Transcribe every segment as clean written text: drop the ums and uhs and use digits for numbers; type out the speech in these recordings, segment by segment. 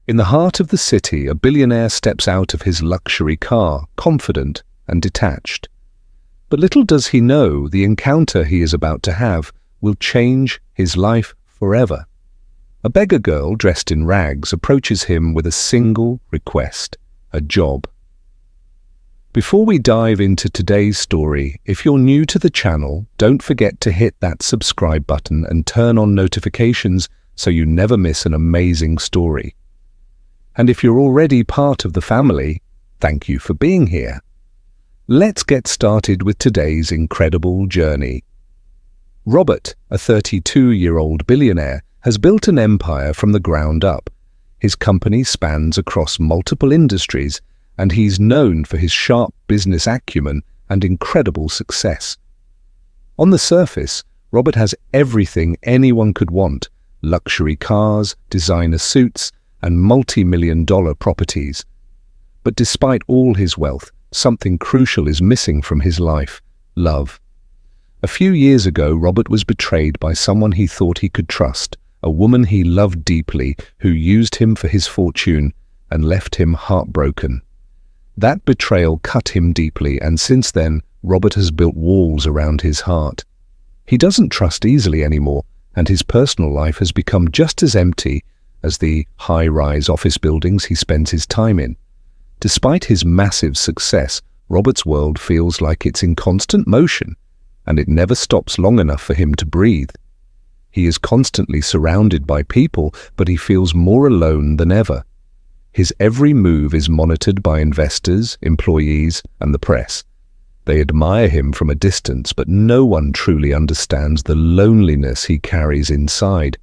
In the heart of the city, a billionaire steps out of his luxury car, confident and detached. But little does he know the encounter he is about to have will change his life forever. A beggar girl dressed in rags approaches him with a single request: a job. Before we dive into today's story, if you're new to the channel, don't forget to hit that subscribe button and turn on notifications so you never miss an amazing story. And if you're already part of the family, thank you for being here. Let's get started with today's incredible journey. Robert, a 32-year-old billionaire, has built an empire from the ground up. His company spans across multiple industries, and he's known for his sharp business acumen and incredible success. On the surface, Robert has everything anyone could want: luxury cars, designer suits, and multi-million-dollar properties. But despite all his wealth, something crucial is missing from his life: love. A few years ago, Robert was betrayed by someone he thought he could trust, a woman he loved deeply who used him for his fortune and left him heartbroken. That betrayal cut him deeply, and since then, Robert has built walls around his heart. He doesn't trust easily anymore, and his personal life has become just as empty as the high-rise office buildings he spends his time in. Despite his massive success, Robert's world feels like it's in constant motion, and it never stops long enough for him to breathe. He is constantly surrounded by people, but he feels more alone than ever. His every move is monitored by investors, employees, and the press. They admire him from a distance, but no one truly understands the loneliness he carries inside.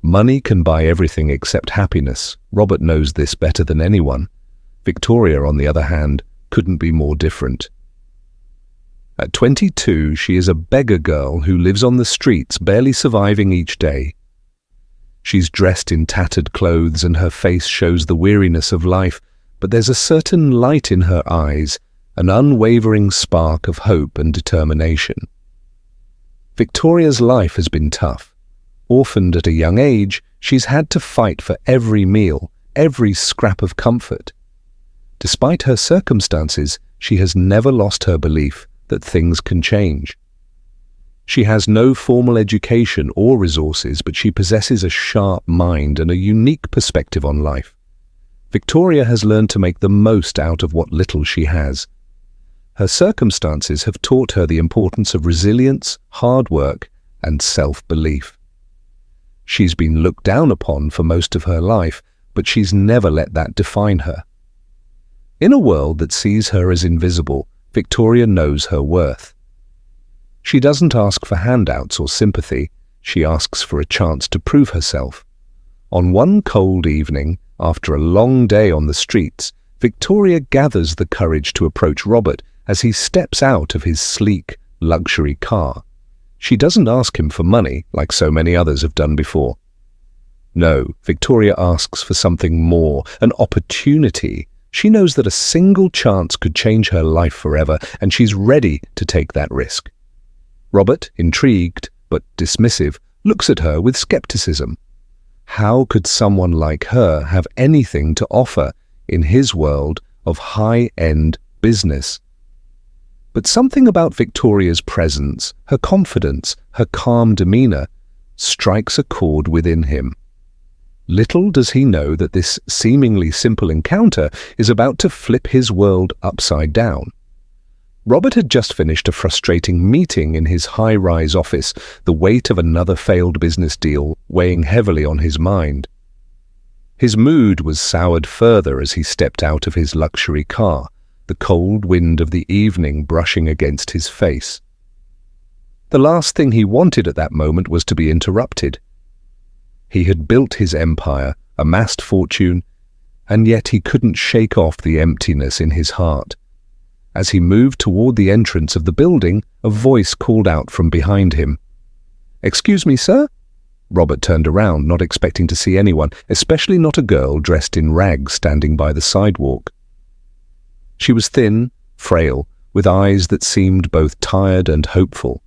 Money can buy everything except happiness. Robert knows this better than anyone. Victoria, on the other hand, couldn't be more different. At 22, she is a beggar girl who lives on the streets, barely surviving each day. She's dressed in tattered clothes and her face shows the weariness of life, but there's a certain light in her eyes, an unwavering spark of hope and determination. Victoria's life has been tough. Orphaned at a young age, she's had to fight for every meal, every scrap of comfort. Despite her circumstances, she has never lost her belief that things can change. She has no formal education or resources, but she possesses a sharp mind and a unique perspective on life. Victoria has learned to make the most out of what little she has. Her circumstances have taught her the importance of resilience, hard work, and self-belief. She's been looked down upon for most of her life, but she's never let that define her. In a world that sees her as invisible, Victoria knows her worth. She doesn't ask for handouts or sympathy, she asks for a chance to prove herself. On one cold evening, after a long day on the streets, Victoria gathers the courage to approach Robert as he steps out of his sleek, luxury car. She doesn't ask him for money, like so many others have done before. No, Victoria asks for something more, an opportunity. She knows that a single chance could change her life forever, and she's ready to take that risk. Robert, intrigued but dismissive, looks at her with skepticism. How could someone like her have anything to offer in his world of high-end business? But something about Victoria's presence, her confidence, her calm demeanor, strikes a chord within him. Little does he know that this seemingly simple encounter is about to flip his world upside down. Robert had just finished a frustrating meeting in his high-rise office, the weight of another failed business deal weighing heavily on his mind. His mood was soured further as he stepped out of his luxury car, the cold wind of the evening brushing against his face. The last thing he wanted at that moment was to be interrupted. He had built his empire, amassed fortune, and yet he couldn't shake off the emptiness in his heart. As he moved toward the entrance of the building, a voice called out from behind him. "Excuse me, sir?" Robert turned around, not expecting to see anyone, especially not a girl dressed in rags standing by the sidewalk. She was thin, frail, with eyes that seemed both tired and hopeful.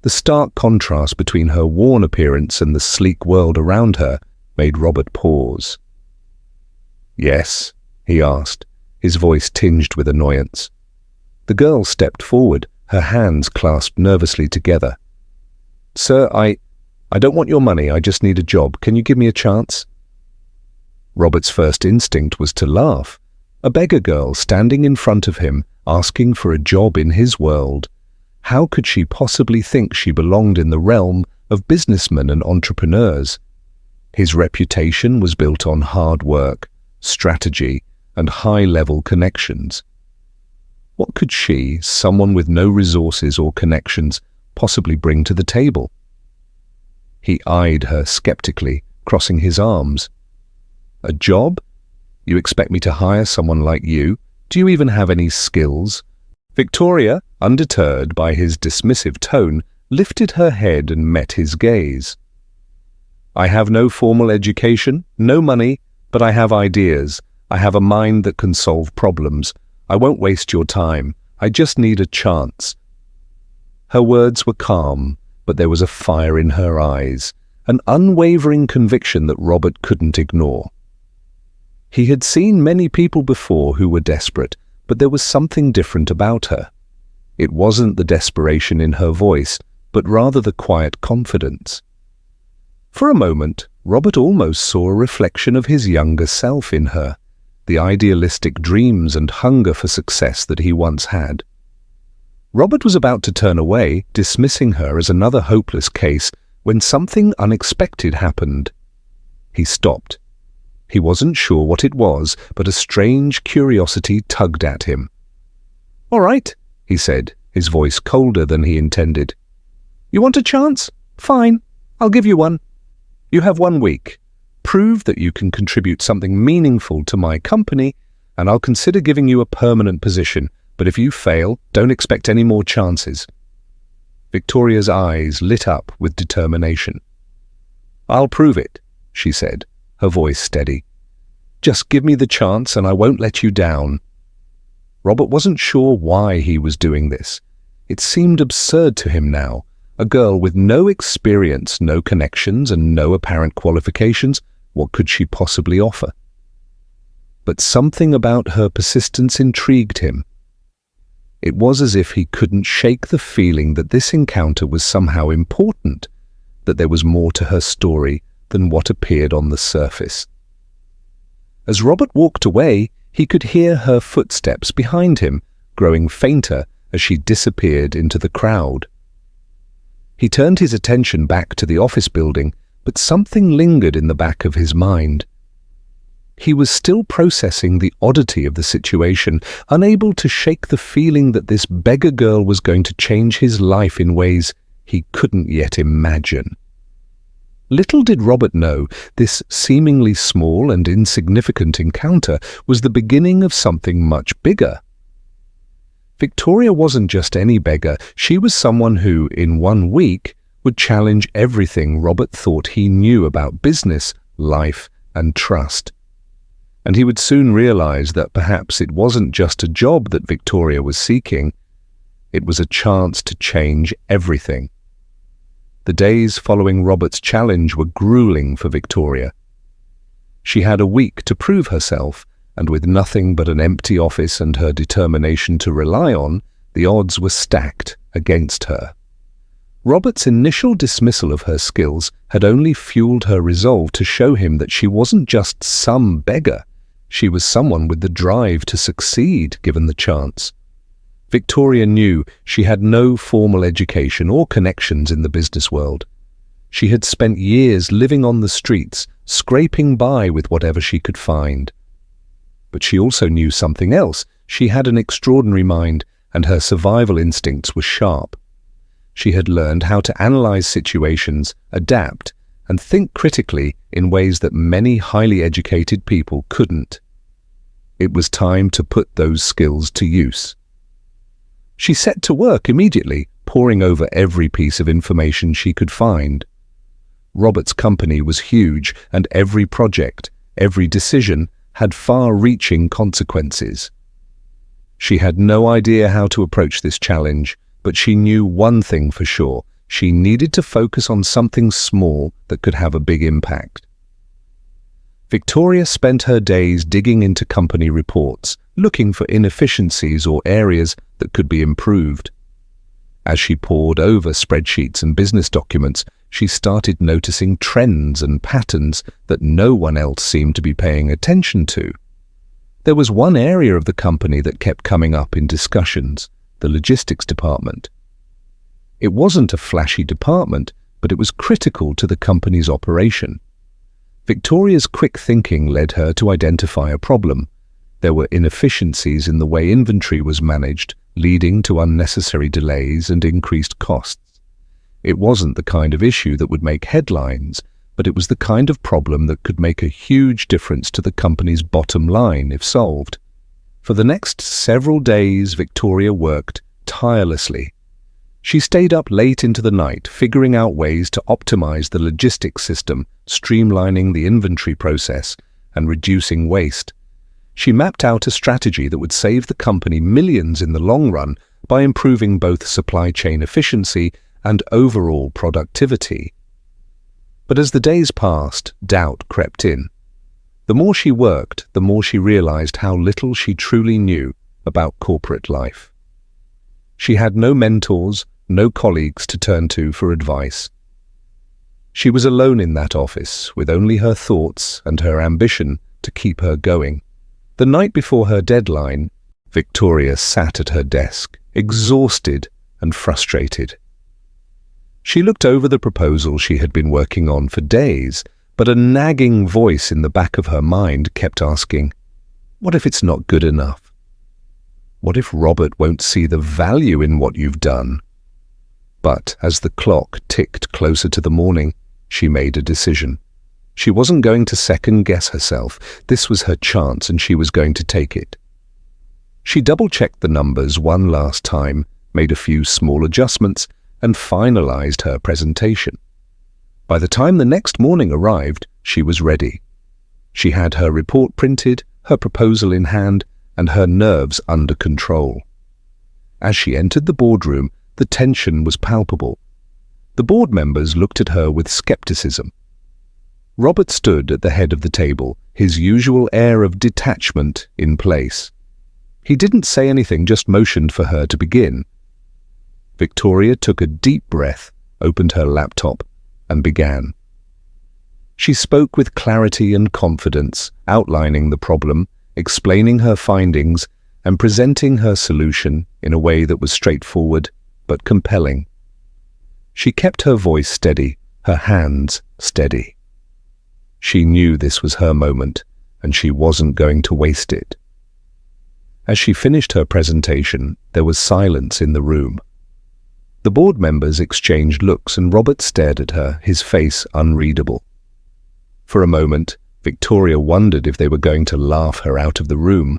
The stark contrast between her worn appearance and the sleek world around her made Robert pause. Yes, he asked, his voice tinged with annoyance. The girl stepped forward, her hands clasped nervously together. Sir, I don't want your money, I just need a job. Can you give me a chance? Robert's first instinct was to laugh. A beggar girl standing in front of him, asking for a job in his world. How could she possibly think she belonged in the realm of businessmen and entrepreneurs? His reputation was built on hard work, strategy, and high-level connections. What could she, someone with no resources or connections, possibly bring to the table? He eyed her skeptically, crossing his arms. A job? You expect me to hire someone like you? Do you even have any skills? Victoria, undeterred by his dismissive tone, lifted her head and met his gaze. I have no formal education, no money, but I have ideas. I have a mind that can solve problems. I won't waste your time. I just need a chance. Her words were calm, but there was a fire in her eyes, an unwavering conviction that Robert couldn't ignore. He had seen many people before who were desperate, but there was something different about her. It wasn't the desperation in her voice, but rather the quiet confidence. For a moment, Robert almost saw a reflection of his younger self in her, the idealistic dreams and hunger for success that he once had. Robert was about to turn away, dismissing her as another hopeless case, when something unexpected happened. He stopped. He wasn't sure what it was, but a strange curiosity tugged at him. "All right," he said, his voice colder than he intended. "You want a chance? Fine, I'll give you one. You have 1 week. Prove that you can contribute something meaningful to my company, and I'll consider giving you a permanent position, but if you fail, don't expect any more chances." Victoria's eyes lit up with determination. "I'll prove it," she said, her voice steady. "Just give me the chance and I won't let you down." Robert wasn't sure why he was doing this. It seemed absurd to him now. A girl with no experience, no connections, and no apparent qualifications, what could she possibly offer? But something about her persistence intrigued him. It was as if he couldn't shake the feeling that this encounter was somehow important, that there was more to her story than what appeared on the surface. As Robert walked away, he could hear her footsteps behind him, growing fainter as she disappeared into the crowd. He turned his attention back to the office building, but something lingered in the back of his mind. He was still processing the oddity of the situation, unable to shake the feeling that this beggar girl was going to change his life in ways he couldn't yet imagine. Little did Robert know, this seemingly small and insignificant encounter was the beginning of something much bigger. Victoria wasn't just any beggar, she was someone who, in 1 week, would challenge everything Robert thought he knew about business, life, and trust. And he would soon realize that perhaps it wasn't just a job that Victoria was seeking, it was a chance to change everything. The days following Robert's challenge were grueling for Victoria. She had a week to prove herself, and with nothing but an empty office and her determination to rely on, the odds were stacked against her. Robert's initial dismissal of her skills had only fueled her resolve to show him that she wasn't just some beggar. She was someone with the drive to succeed given the chance. Victoria knew she had no formal education or connections in the business world. She had spent years living on the streets, scraping by with whatever she could find. But she also knew something else. She had an extraordinary mind, and her survival instincts were sharp. She had learned how to analyze situations, adapt, and think critically in ways that many highly educated people couldn't. It was time to put those skills to use. She set to work immediately, poring over every piece of information she could find. Robert's company was huge, and every project, every decision, had far-reaching consequences. She had no idea how to approach this challenge, but she knew one thing for sure: she needed to focus on something small that could have a big impact. Victoria spent her days digging into company reports, looking for inefficiencies or areas that could be improved. As she pored over spreadsheets and business documents, she started noticing trends and patterns that no one else seemed to be paying attention to. There was one area of the company that kept coming up in discussions: the logistics department. It wasn't a flashy department, but it was critical to the company's operation. Victoria's quick thinking led her to identify a problem. There were inefficiencies in the way inventory was managed, leading to unnecessary delays and increased costs. It wasn't the kind of issue that would make headlines, but it was the kind of problem that could make a huge difference to the company's bottom line if solved. For the next several days, Victoria worked tirelessly. She stayed up late into the night, figuring out ways to optimize the logistics system, streamlining the inventory process, and reducing waste. She mapped out a strategy that would save the company millions in the long run by improving both supply chain efficiency and overall productivity. But as the days passed, doubt crept in. The more she worked, the more she realized how little she truly knew about corporate life. She had no mentors, no colleagues to turn to for advice. She was alone in that office, with only her thoughts and her ambition to keep her going. The night before her deadline, Victoria sat at her desk, exhausted and frustrated. She looked over the proposal she had been working on for days, but a nagging voice in the back of her mind kept asking, "What if it's not good enough? What if Robert won't see the value in what you've done?" But as the clock ticked closer to the morning, she made a decision. She wasn't going to second-guess herself. This was her chance, and she was going to take it. She double-checked the numbers one last time, made a few small adjustments, and finalized her presentation. By the time the next morning arrived, she was ready. She had her report printed, her proposal in hand, and her nerves under control. As she entered the boardroom, the tension was palpable. The board members looked at her with skepticism. Robert stood at the head of the table, his usual air of detachment in place. He didn't say anything, just motioned for her to begin. Victoria took a deep breath, opened her laptop, and began. She spoke with clarity and confidence, outlining the problem, explaining her findings, and presenting her solution in a way that was straightforward but compelling. She kept her voice steady, her hands steady. She knew this was her moment, and she wasn't going to waste it. As she finished her presentation, there was silence in the room. The board members exchanged looks, and Robert stared at her, his face unreadable. For a moment, Victoria wondered if they were going to laugh her out of the room.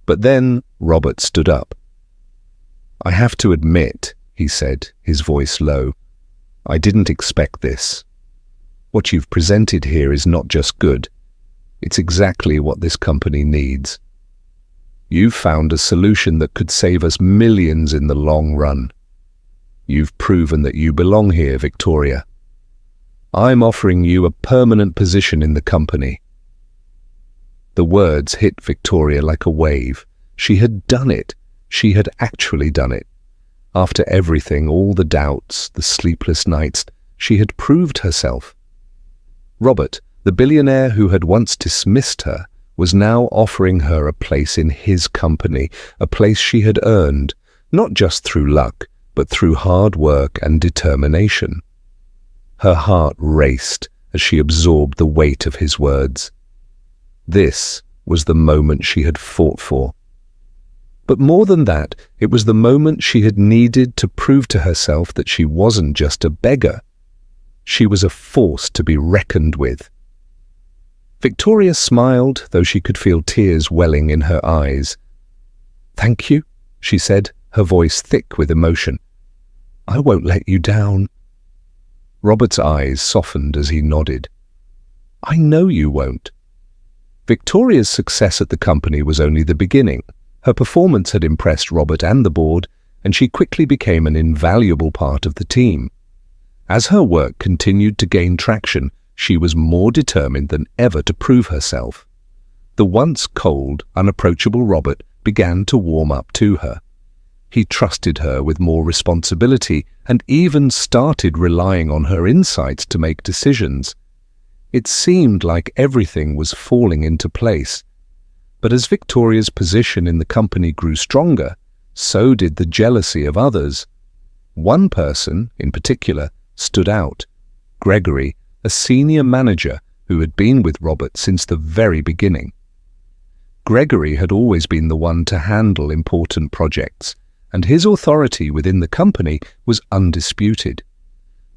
But then Robert stood up. "I have to admit," he said, his voice low, "I didn't expect this. What you've presented here is not just good. It's exactly what this company needs. You've found a solution that could save us millions in the long run. You've proven that you belong here, Victoria. I'm offering you a permanent position in the company." The words hit Victoria like a wave. She had done it. She had actually done it. After everything, all the doubts, the sleepless nights, she had proved herself. Robert, the billionaire who had once dismissed her, was now offering her a place in his company, a place she had earned, not just through luck, but through hard work and determination. Her heart raced as she absorbed the weight of his words. This was the moment she had fought for. But more than that, it was the moment she had needed to prove to herself that she wasn't just a beggar. She was a force to be reckoned with. Victoria smiled, though she could feel tears welling in her eyes. "Thank you," she said, her voice thick with emotion. "I won't let you down." Robert's eyes softened as he nodded. "I know you won't." Victoria's success at the company was only the beginning. Her performance had impressed Robert and the board, and she quickly became an invaluable part of the team. As her work continued to gain traction, She was more determined than ever to prove herself. The once cold, unapproachable Robert began to warm up to her. He trusted her with more responsibility and even started relying on her insights to make decisions. It seemed like everything was falling into place. But as Victoria's position in the company grew stronger, so did the jealousy of others. One person, in particular, stood out: Gregory, a senior manager who had been with Robert since the very beginning. Gregory had always been the one to handle important projects, and his authority within the company was undisputed.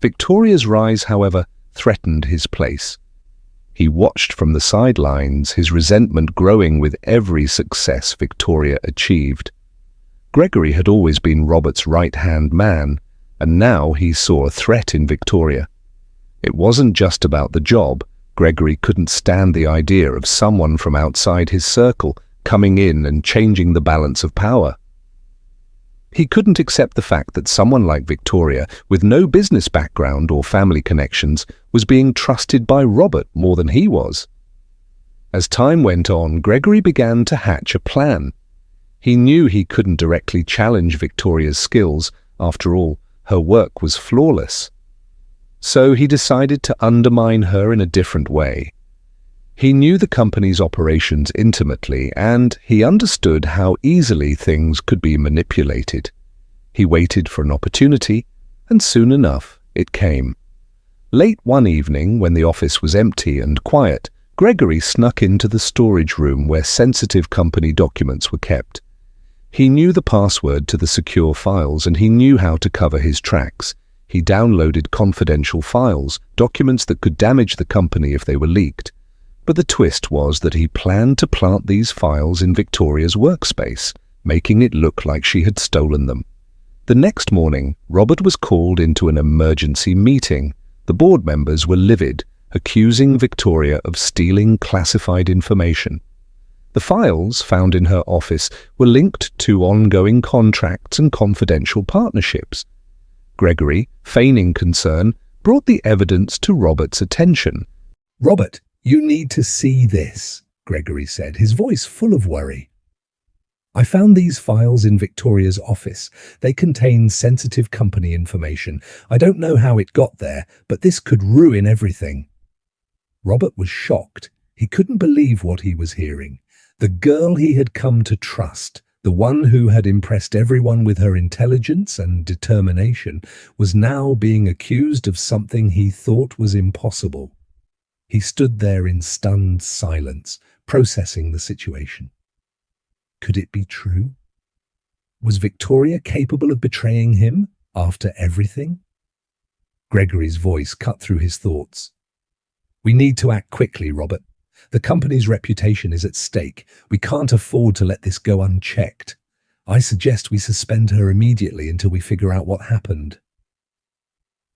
Victoria's rise, however, threatened his place. He watched from the sidelines, his resentment growing with every success Victoria achieved. Gregory had always been Robert's right-hand man, and now he saw a threat in Victoria. It wasn't just about the job. Gregory couldn't stand the idea of someone from outside his circle coming in and changing the balance of power. He couldn't accept the fact that someone like Victoria, with no business background or family connections, was being trusted by Robert more than he was. As time went on, Gregory began to hatch a plan. He knew he couldn't directly challenge Victoria's skills. After all, her work was flawless. So he decided to undermine her in a different way. He knew the company's operations intimately, and he understood how easily things could be manipulated. He waited for an opportunity, and soon enough it came. Late one evening, when the office was empty and quiet, Gregory snuck into the storage room where sensitive company documents were kept. He knew the password to the secure files, and he knew how to cover his tracks. He downloaded confidential files, documents that could damage the company if they were leaked. But the twist was that he planned to plant these files in Victoria's workspace, making it look like she had stolen them. The next morning, Robert was called into an emergency meeting. The board members were livid, accusing Victoria of stealing classified information. The files found in her office were linked to ongoing contracts and confidential partnerships. Gregory, feigning concern, brought the evidence to Robert's attention. "Robert, you need to see this," Gregory said, his voice full of worry. "I found these files in Victoria's office. They contain sensitive company information. I don't know how it got there, but this could ruin everything." Robert was shocked. He couldn't believe what he was hearing. The girl he had come to trust, the one who had impressed everyone with her intelligence and determination, was now being accused of something he thought was impossible. He stood there in stunned silence, processing the situation. Could it be true? Was Victoria capable of betraying him after everything? Gregory's voice cut through his thoughts. "We need to act quickly, Robert. The company's reputation is at stake. We can't afford to let this go unchecked. I suggest we suspend her immediately until we figure out what happened."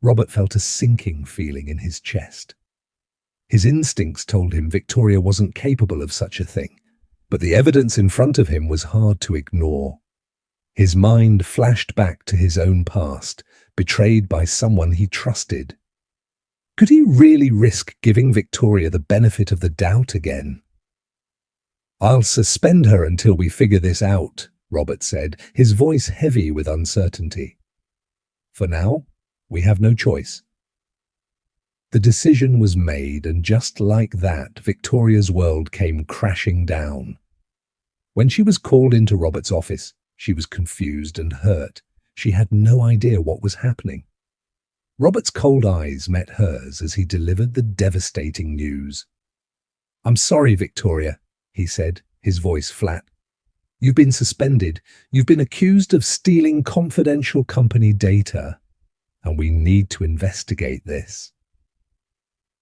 Robert felt a sinking feeling in his chest. His instincts told him Victoria wasn't capable of such a thing, but the evidence in front of him was hard to ignore. His mind flashed back to his own past, betrayed by someone he trusted. Could he really risk giving Victoria the benefit of the doubt again? "I'll suspend her until we figure this out," Robert said, his voice heavy with uncertainty. "For now, we have no choice." The decision was made, and just like that, Victoria's world came crashing down. When she was called into Robert's office, she was confused and hurt. She had no idea what was happening. Robert's cold eyes met hers as he delivered the devastating news. "I'm sorry, Victoria," he said, his voice flat. "You've been suspended. You've been accused of stealing confidential company data, and we need to investigate this."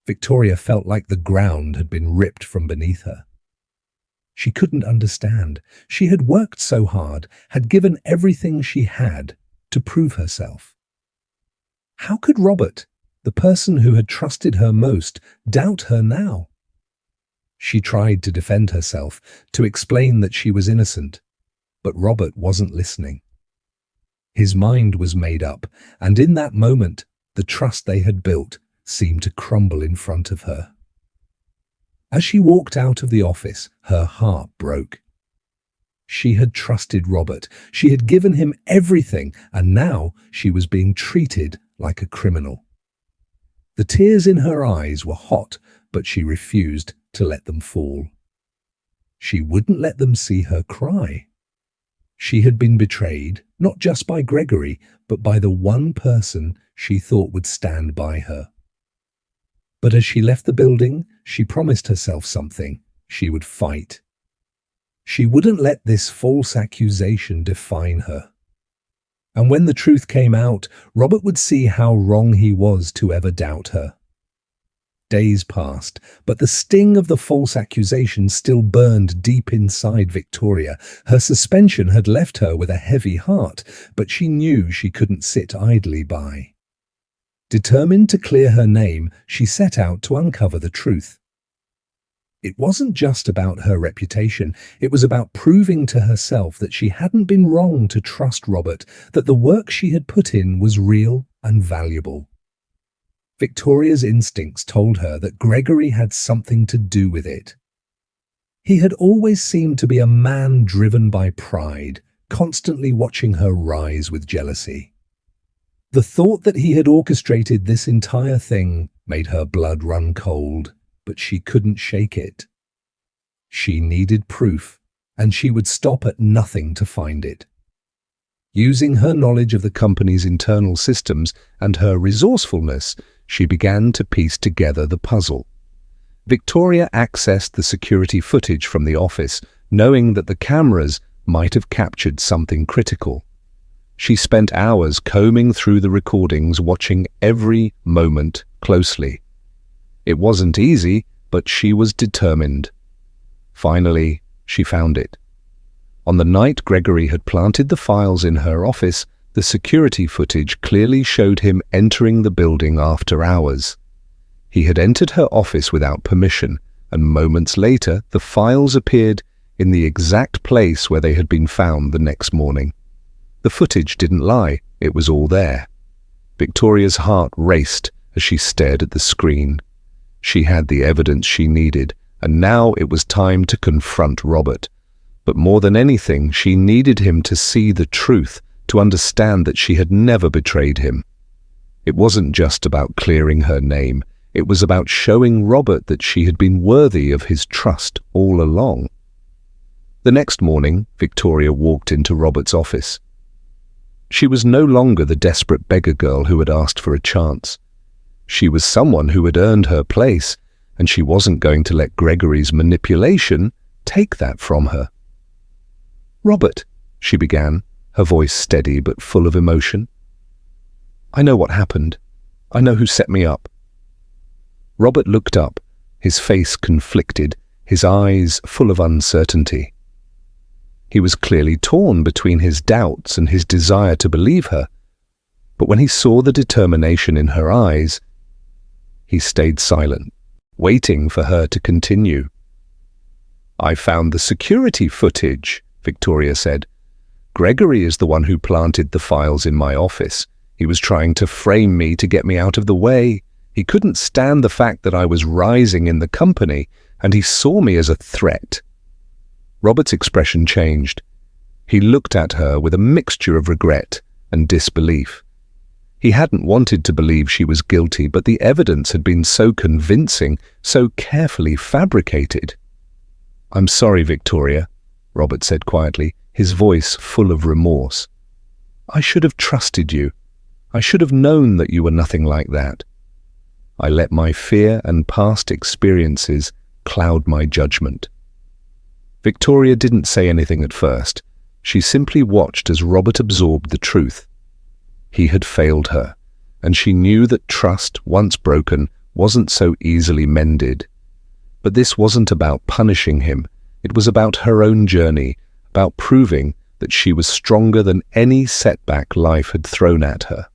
Victoria felt like the ground had been ripped from beneath her. She couldn't understand. She had worked so hard, had given everything she had to prove herself. How could Robert, the person who had trusted her most, doubt her now? She tried to defend herself, to explain that she was innocent, but Robert wasn't listening. His mind was made up, and in that moment, the trust they had built seemed to crumble in front of her. As she walked out of the office, her heart broke. She had trusted Robert. She had given him everything, and now she was being treated like a criminal. The tears in her eyes were hot, but she refused to let them fall. She wouldn't let them see her cry. She had been betrayed, not just by Gregory, but by the one person she thought would stand by her. But as she left the building, she promised herself something. She would fight. She wouldn't let this false accusation define her. And when the truth came out, Robert would see how wrong he was to ever doubt her. Days passed, but the sting of the false accusation still burned deep inside Victoria. Her suspension had left her with a heavy heart, but she knew she couldn't sit idly by. Determined to clear her name, she set out to uncover the truth. It wasn't just about her reputation, it was about proving to herself that she hadn't been wrong to trust Robert, that the work she had put in was real and valuable. Victoria's instincts told her that Gregory had something to do with it. He had always seemed to be a man driven by pride, constantly watching her rise with jealousy. The thought that he had orchestrated this entire thing made her blood run cold, but she couldn't shake it. She needed proof, and she would stop at nothing to find it. Using her knowledge of the company's internal systems and her resourcefulness, she began to piece together the puzzle. Victoria accessed the security footage from the office, knowing that the cameras might have captured something critical. She spent hours combing through the recordings, watching every moment closely. It wasn't easy, but she was determined. Finally, she found it. On the night Gregory had planted the files in her office, the security footage clearly showed him entering the building after hours. He had entered her office without permission, and moments later the files appeared in the exact place where they had been found the next morning. The footage didn't lie, it was all there. Victoria's heart raced as she stared at the screen. She had the evidence she needed, and now it was time to confront Robert. But more than anything, she needed him to see the truth, to understand that she had never betrayed him. It wasn't just about clearing her name, it was about showing Robert that she had been worthy of his trust all along. The next morning, Victoria walked into Robert's office. She was no longer the desperate beggar girl who had asked for a chance. She was someone who had earned her place, and she wasn't going to let Gregory's manipulation take that from her. "Robert," she began, her voice steady but full of emotion. "I know what happened. I know who set me up." Robert looked up, his face conflicted, his eyes full of uncertainty. He was clearly torn between his doubts and his desire to believe her, but when he saw the determination in her eyes, he stayed silent, waiting for her to continue. "I found the security footage," Victoria said. "Gregory is the one who planted the files in my office. He was trying to frame me to get me out of the way. He couldn't stand the fact that I was rising in the company, and he saw me as a threat." Robert's expression changed. He looked at her with a mixture of regret and disbelief. He hadn't wanted to believe she was guilty, but the evidence had been so convincing, so carefully fabricated. "I'm sorry, Victoria," Robert said quietly, his voice full of remorse. "I should have trusted you. I should have known that you were nothing like that. I let my fear and past experiences cloud my judgment." Victoria didn't say anything at first. She simply watched as Robert absorbed the truth. He had failed her, and she knew that trust, once broken, wasn't so easily mended. But this wasn't about punishing him. It was about her own journey, about proving that she was stronger than any setback life had thrown at her.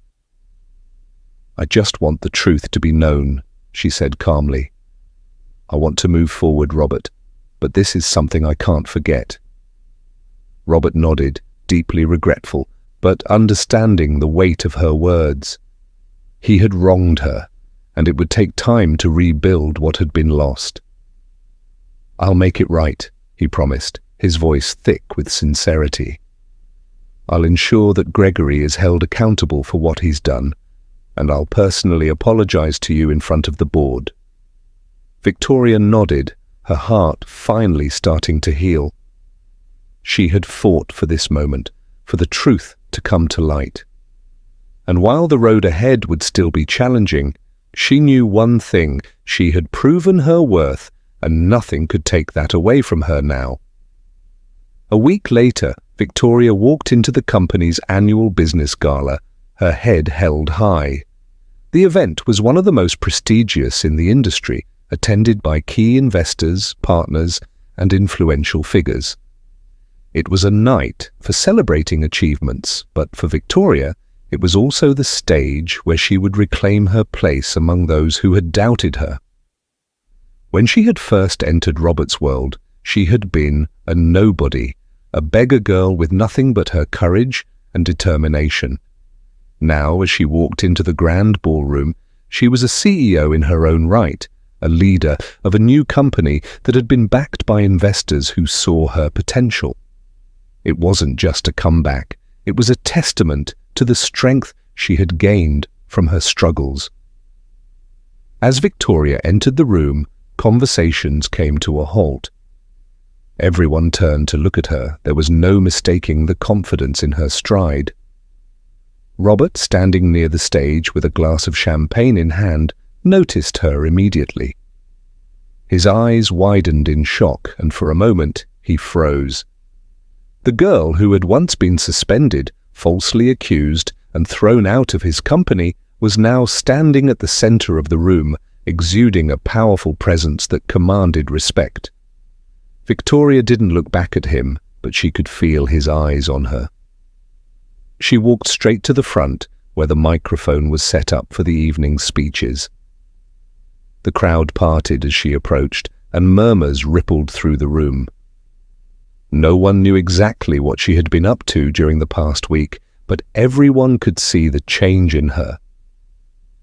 "I just want the truth to be known," she said calmly. "I want to move forward, Robert, but this is something I can't forget." Robert nodded, deeply regretful, but understanding the weight of her words. He had wronged her, and it would take time to rebuild what had been lost. "I'll make it right," he promised, his voice thick with sincerity. "I'll ensure that Gregory is held accountable for what he's done, and I'll personally apologize to you in front of the board." Victoria nodded, her heart finally starting to heal. She had fought for this moment, for the truth to come to light. And while the road ahead would still be challenging, she knew one thing: she had proven her worth, and nothing could take that away from her now. A week later, Victoria walked into the company's annual business gala, her head held high. The event was one of the most prestigious in the industry, attended by key investors, partners, and influential figures. It was a night for celebrating achievements, but for Victoria, it was also the stage where she would reclaim her place among those who had doubted her. When she had first entered Robert's world, she had been a nobody, a beggar girl with nothing but her courage and determination. Now, as she walked into the grand ballroom, she was a CEO in her own right, a leader of a new company that had been backed by investors who saw her potential. It wasn't just a comeback, it was a testament to the strength she had gained from her struggles. As Victoria entered the room, conversations came to a halt. Everyone turned to look at her. There was no mistaking the confidence in her stride. Robert, standing near the stage with a glass of champagne in hand, noticed her immediately. His eyes widened in shock, and for a moment he froze. The girl who had once been suspended, falsely accused, and thrown out of his company was now standing at the center of the room, exuding a powerful presence that commanded respect. Victoria didn't look back at him, but she could feel his eyes on her. She walked straight to the front, where the microphone was set up for the evening's speeches. The crowd parted as she approached, and murmurs rippled through the room. No one knew exactly what she had been up to during the past week, but everyone could see the change in her.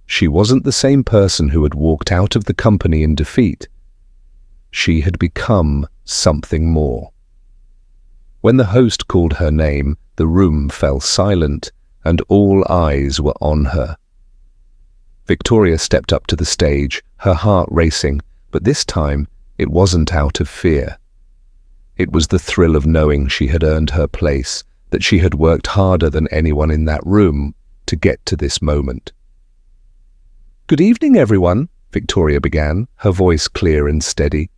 She wasn't the same person who had walked out of the company in defeat. She had become something more. When the host called her name, the room fell silent, and all eyes were on her. Victoria stepped up to the stage, her heart racing, but this time it wasn't out of fear. It was the thrill of knowing she had earned her place, that she had worked harder than anyone in that room to get to this moment. "Good evening, everyone," Victoria began, her voice clear and steady.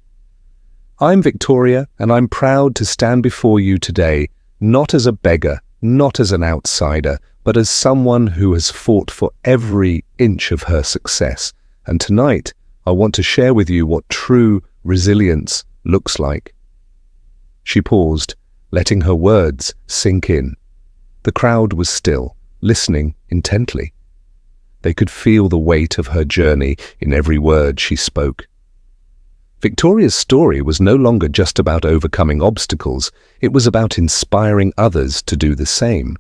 "I'm Victoria, and I'm proud to stand before you today, not as a beggar, not as an outsider, but as someone who has fought for every inch of her success. And tonight, I want to share with you what true resilience looks like." She paused, letting her words sink in. The crowd was still, listening intently. They could feel the weight of her journey in every word she spoke. Victoria's story was no longer just about overcoming obstacles, it was about inspiring others to do the same.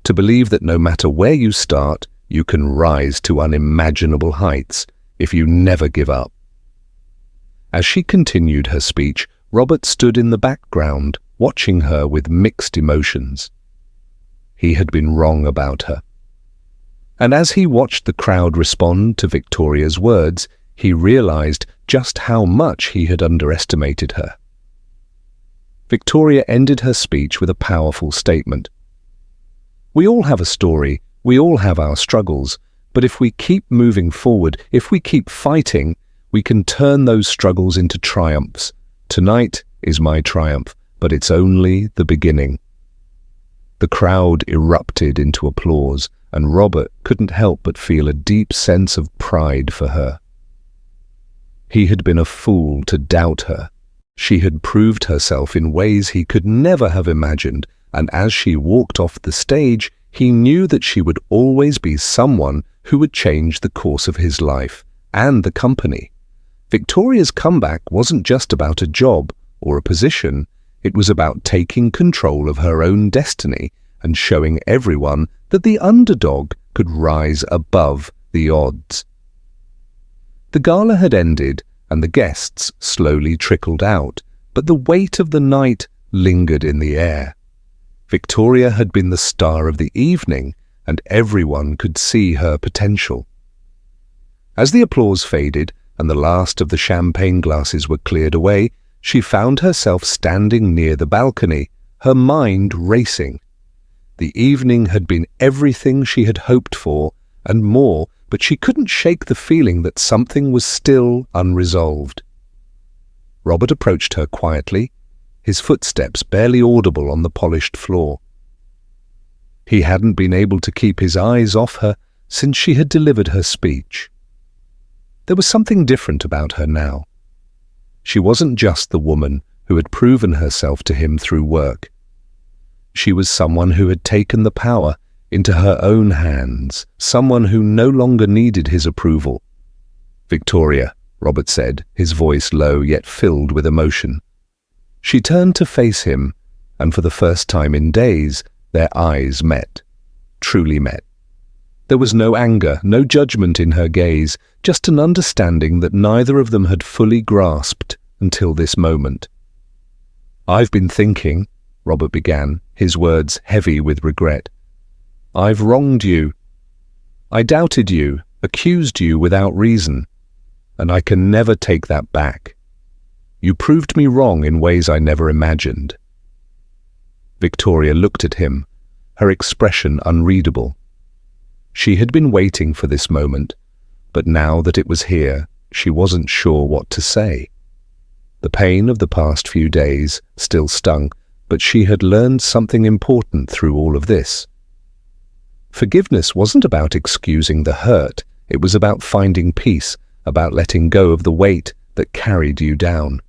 To believe that no matter where you start, you can rise to unimaginable heights if you never give up. As she continued her speech, Robert stood in the background, watching her with mixed emotions. He had been wrong about her. And as he watched the crowd respond to Victoria's words, he realized just how much he had underestimated her. Victoria ended her speech with a powerful statement. "We all have a story, we all have our struggles, but if we keep moving forward, if we keep fighting, we can turn those struggles into triumphs. Tonight is my triumph, but it's only the beginning." The crowd erupted into applause, and Robert couldn't help but feel a deep sense of pride for her. He had been a fool to doubt her. She had proved herself in ways he could never have imagined, and as she walked off the stage, he knew that she would always be someone who would change the course of his life and the company. Victoria's comeback wasn't just about a job or a position, it was about taking control of her own destiny and showing everyone that the underdog could rise above the odds. The gala had ended, and the guests slowly trickled out, but the weight of the night lingered in the air. Victoria had been the star of the evening, and everyone could see her potential. As the applause faded and the last of the champagne glasses were cleared away, she found herself standing near the balcony, her mind racing. The evening had been everything she had hoped for, and more, but she couldn't shake the feeling that something was still unresolved. Robert approached her quietly, his footsteps barely audible on the polished floor. He hadn't been able to keep his eyes off her since she had delivered her speech. There was something different about her now. She wasn't just the woman who had proven herself to him through work. She was someone who had taken the power into her own hands, someone who no longer needed his approval. "Victoria," Robert said, his voice low yet filled with emotion. She turned to face him, and for the first time in days, their eyes met, truly met. There was no anger, no judgment in her gaze, just an understanding that neither of them had fully grasped until this moment. "I've been thinking," Robert began, his words heavy with regret. "I've wronged you. I doubted you, accused you without reason, and I can never take that back. You proved me wrong in ways I never imagined." Victoria looked at him, her expression unreadable. She had been waiting for this moment, but now that it was here, she wasn't sure what to say. The pain of the past few days still stung, but she had learned something important through all of this. Forgiveness wasn't about excusing the hurt, it was about finding peace, about letting go of the weight that carried you down.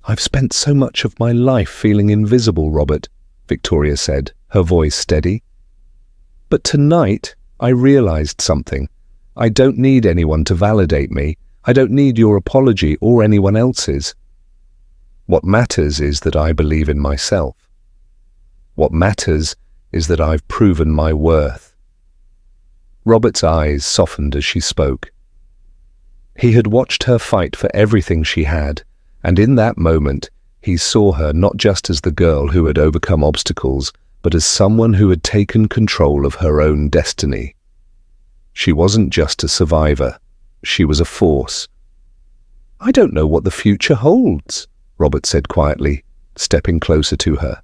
"I've spent so much of my life feeling invisible, Robert," Victoria said, her voice steady. "But tonight I realized something. I don't need anyone to validate me. I don't need your apology or anyone else's. What matters is that I believe in myself. What matters is that I've proven my worth." Robert's eyes softened as she spoke. He had watched her fight for everything she had, and in that moment he saw her not just as the girl who had overcome obstacles, but as someone who had taken control of her own destiny. She wasn't just a survivor, she was a force. "I don't know what the future holds," Robert said quietly, stepping closer to her.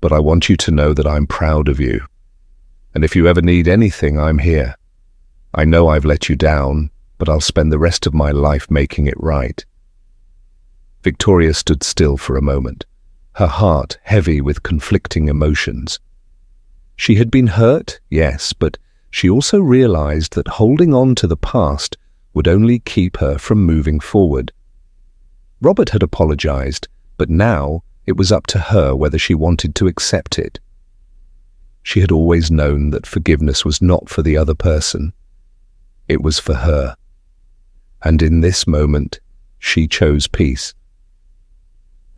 "But I want you to know that I'm proud of you. And if you ever need anything, I'm here. I know I've let you down, but I'll spend the rest of my life making it right." Victoria stood still for a moment, her heart heavy with conflicting emotions. She had been hurt, yes, but she also realized that holding on to the past would only keep her from moving forward. Robert had apologized, but now it was up to her whether she wanted to accept it. She had always known that forgiveness was not for the other person. It was for her. And in this moment, she chose peace.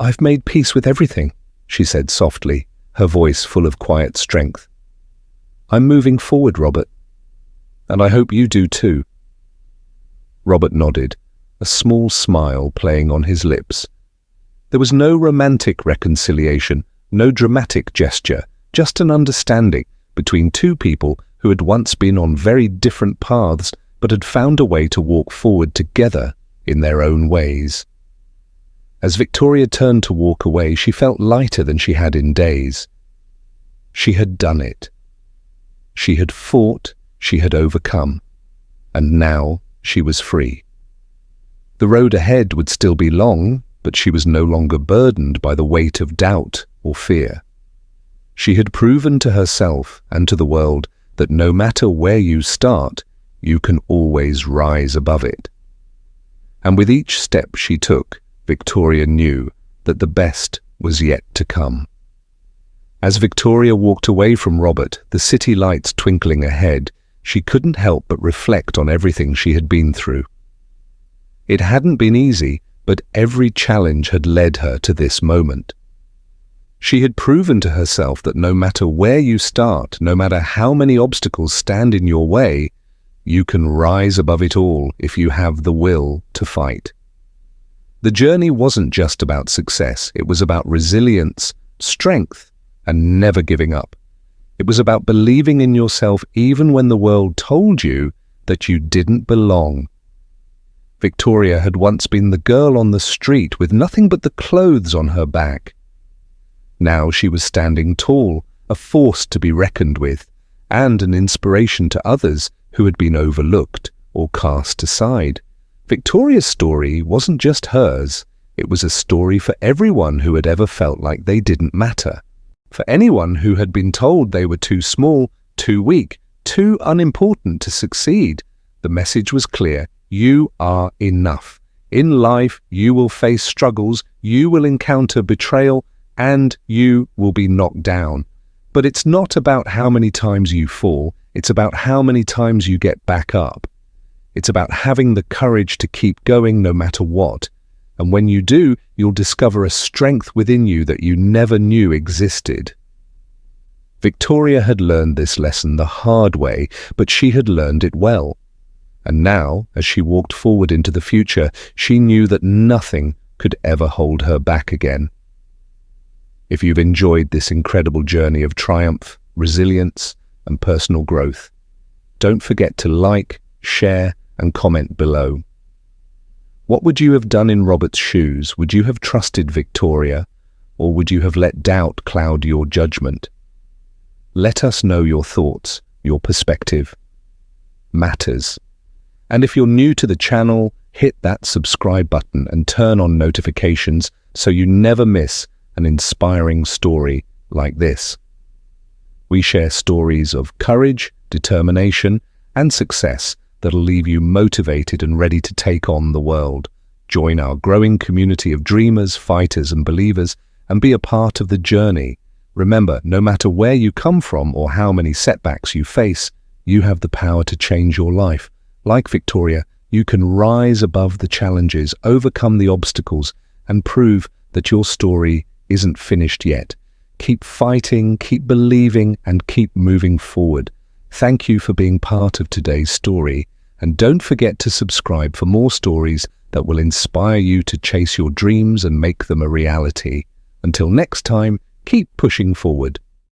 "I've made peace with everything," she said softly, her voice full of quiet strength. "I'm moving forward, Robert. And I hope you do too." Robert nodded, a small smile playing on his lips. There was no romantic reconciliation, no dramatic gesture, just an understanding between two people who had once been on very different paths but had found a way to walk forward together in their own ways. As Victoria turned to walk away, she felt lighter than she had in days. She had done it. She had fought, she had overcome, and now she was free. The road ahead would still be long, but she was no longer burdened by the weight of doubt or fear. She had proven to herself and to the world that no matter where you start, you can always rise above it. And with each step she took, Victoria knew that the best was yet to come. As Victoria walked away from Robert, the city lights twinkling ahead, she couldn't help but reflect on everything she had been through. It hadn't been easy, but every challenge had led her to this moment. She had proven to herself that no matter where you start, no matter how many obstacles stand in your way, You can rise above it all if you have the will to fight. The journey wasn't just about success. It was about resilience, strength, and never giving up. It was about believing in yourself even when the world told you that you didn't belong. Victoria had once been the girl on the street with nothing but the clothes on her back. Now she was standing tall, a force to be reckoned with, and an inspiration to others who had been overlooked or cast aside. Victoria's story wasn't just hers. It was a story for everyone who had ever felt like they didn't matter. For anyone who had been told they were too small, too weak, too unimportant to succeed. The message was clear. You are enough. In life, you will face struggles, you will encounter betrayal, and you will be knocked down. But it's not about how many times you fall, it's about how many times you get back up. It's about having the courage to keep going no matter what. And when you do, you'll discover a strength within you that you never knew existed. Victoria had learned this lesson the hard way, but she had learned it well. And now, as she walked forward into the future, she knew that nothing could ever hold her back again. If you've enjoyed this incredible journey of triumph, resilience, and personal growth, don't forget to like, share, and comment below. What would you have done in Robert's shoes? Would you have trusted Victoria, or would you have let doubt cloud your judgment? Let us know your thoughts. Your perspective matters. And if you're new to the channel, hit that subscribe button and turn on notifications so you never miss an inspiring story like this. We share stories of courage, determination, and success that'll leave you motivated and ready to take on the world. Join our growing community of dreamers, fighters, and believers, and be a part of the journey. Remember, no matter where you come from or how many setbacks you face, you have the power to change your life. Like Victoria, you can rise above the challenges, overcome the obstacles, and prove that your story isn't finished yet. Keep fighting, keep believing, and keep moving forward. Thank you for being part of today's story, and don't forget to subscribe for more stories that will inspire you to chase your dreams and make them a reality. Until next time, keep pushing forward.